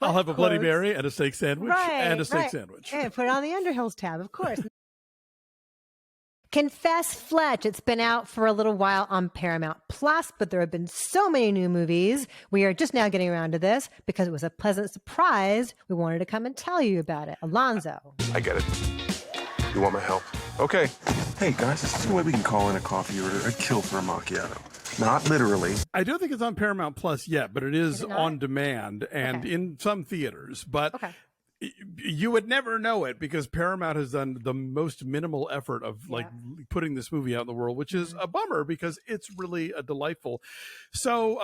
I'll have a Bloody Mary and a steak sandwich and a steak right. sandwich. And put it on the Underhills tab, of course. Confess Fletch. It's been out for a little while on Paramount Plus, but there have been so many new movies. We are just now getting around to this because it was a pleasant surprise. We wanted to come and tell you about it. Alonso. I get it. You want my help? Okay. Hey, guys, is there a way we can call in a coffee order? I'd kill for a macchiato. Not literally. I don't think it's on Paramount Plus yet, but it is on demand and in some theaters. But you would never know it because Paramount has done the most minimal effort of like putting this movie out in the world, which is a bummer because it's really a delightful. So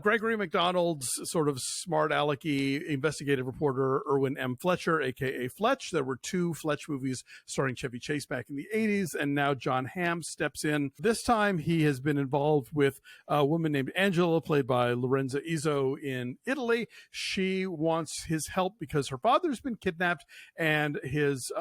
Gregory McDonald's sort of smart alecky investigative reporter, Erwin M. Fletcher, aka Fletch. There were 2 Fletch movies starring Chevy Chase back in the 80s, and now Jon Hamm steps in. This time he has been involved with a woman named Angela, played by Lorenza Izzo in Italy. She wants his help because her father's been kidnapped and his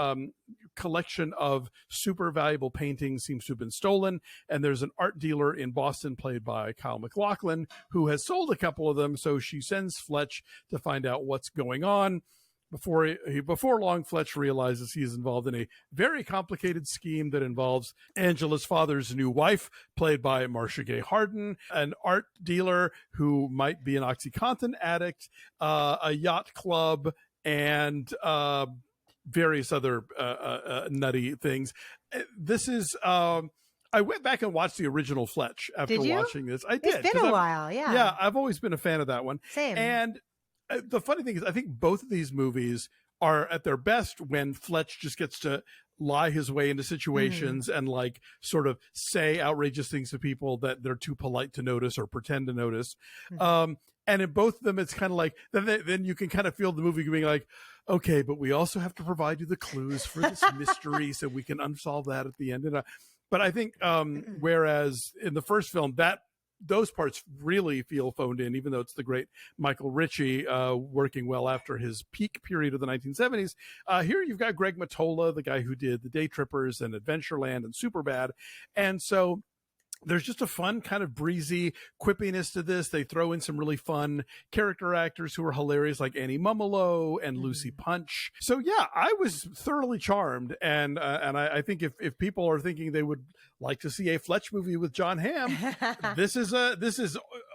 collection of super valuable paintings seems to have been stolen, and there's an art dealer in Boston played by Kyle MacLachlan who has sold a couple of them, so she sends Fletch to find out what's going on. Before long, Fletch realizes he is involved in a very complicated scheme that involves Angela's father's new wife, played by Marcia Gay Harden, an art dealer who might be an OxyContin addict, a yacht club, and various other nutty things. This is I went back and watched the original Fletch after watching this. I did. It's been a while, Yeah, I've always been a fan of that one. Same. And the funny thing is, I think both of these movies are at their best when Fletch just gets to lie his way into situations and like sort of say outrageous things to people that they're too polite to notice or pretend to notice. And in both of them, it's kind of like, then you can kind of feel the movie being like, okay, but we also have to provide you the clues for this mystery so we can unsolve that at the end. But I think whereas in the first film, those parts really feel phoned in, even though it's the great Michael Ritchie working well after his peak period of the 1970s. Here you've got Greg Mottola, the guy who did The Day Trippers and Adventureland and Superbad. And so there's just a fun kind of breezy quippiness to this. They throw in some really fun character actors who are hilarious, like Annie Mumolo and Lucy Punch. So yeah, I was thoroughly charmed. And I think if people are thinking they would like to see a Fletch movie with Jon Hamm, this is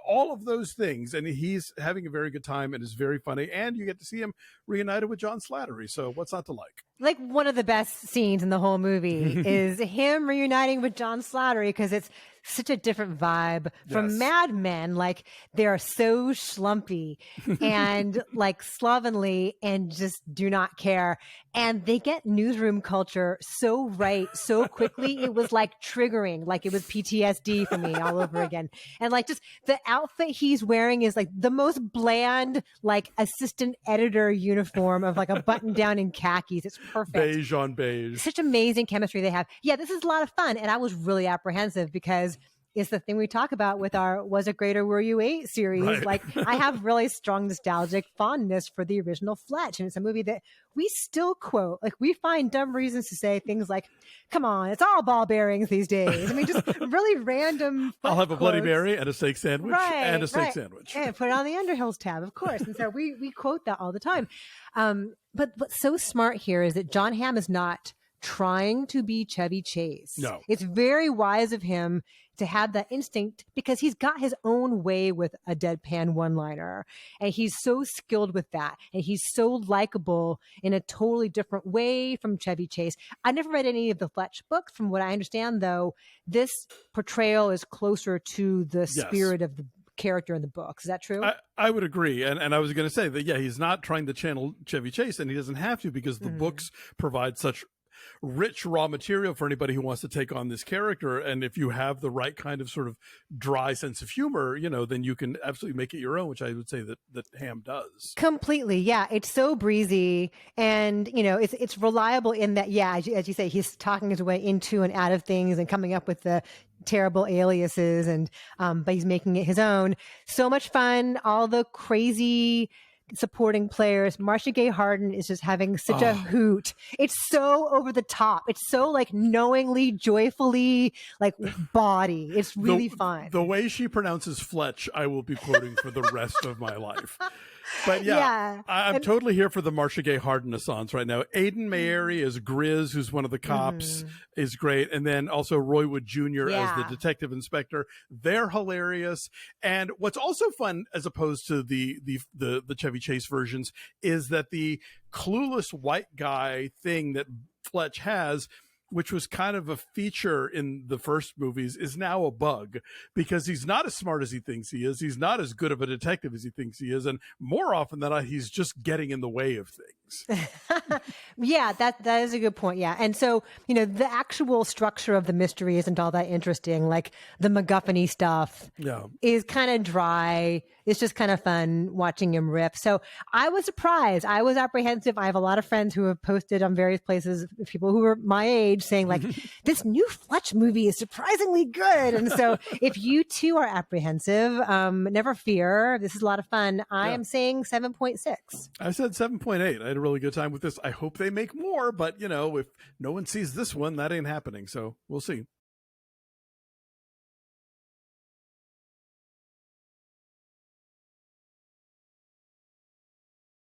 all of those things. And he's having a very good time and is very funny. And you get to see him reunited with John Slattery. So what's not to like? Like one of the best scenes in the whole movie is him reuniting with John Slattery because it's such a different vibe from Mad Men. Like they're so schlumpy and like slovenly and just do not care. And they get newsroom culture so right so quickly. It was like triggering, like it was PTSD for me all over again. And like just the outfit he's wearing is like the most bland, like assistant editor uniform of like a button down in khakis. It's perfect. Beige on beige. Such amazing chemistry they have. Yeah, this is a lot of fun. And I was really apprehensive because it's the thing we talk about with our Was It Great or Were You 8 series. Right. Like I have really strong nostalgic fondness for the original Fletch. And it's a movie that we still quote. Like we find dumb reasons to say things like, come on, it's all ball bearings these days. I mean, just really random. I'll have a quotes. Bloody Mary and a steak sandwich and a steak sandwich. And put it on the Underhills tab, of course. And so we quote that all the time. But what's so smart here is that Jon Hamm is not trying to be Chevy Chase. No. It's very wise of him to have that instinct because he's got his own way with a deadpan one-liner. And he's so skilled with that. And he's so likable in a totally different way from Chevy Chase. I never read any of the Fletch books. From what I understand, though, this portrayal is closer to the spirit of the character in the books. Is that true? I would agree. And I was going to say that, yeah, he's not trying to channel Chevy Chase, and he doesn't have to because the books provide such rich raw material for anybody who wants to take on this character. And if you have the right kind of sort of dry sense of humor, you know, then you can absolutely make it your own, which I would say that Hamm does. Completely. Yeah. It's so breezy and, you know, it's reliable in that, yeah, as you say, he's talking his way into and out of things and coming up with the terrible aliases and, but he's making it his own. So much fun. All the crazy supporting players. Marcia Gay Harden is just having such a hoot. It's so over the top. It's so like knowingly, joyfully, like bawdy. It's really fun. The way she pronounces Fletch, I will be quoting for the rest of my life. But yeah. I'm totally here for the Marcia Gay Harden renaissance right now. Aidan Mayeri as Grizz, who's one of the cops, is great. And then also Roy Wood Jr. as the detective inspector. They're hilarious. And what's also fun, as opposed to the Chevy Chase versions, is that the clueless white guy thing that Fletch has, which was kind of a feature in the first movies, is now a bug, because he's not as smart as he thinks he is. He's not as good of a detective as he thinks he is. And more often than not, he's just getting in the way of things. Yeah, that is a good point. Yeah. And so, the actual structure of the mystery isn't all that interesting. Like the MacGuffin-y stuff is kind of dry. It's just kind of fun watching him rip. So I was surprised. I was apprehensive. I have a lot of friends who have posted on various places, people who are my age, saying like, this new Fletch movie is surprisingly good. And so if you too are apprehensive, never fear. This is a lot of fun. I am saying 7.6. I said 7.8. I had a really good time with this. I hope they make more, but if no one sees this one, that ain't happening. So we'll see.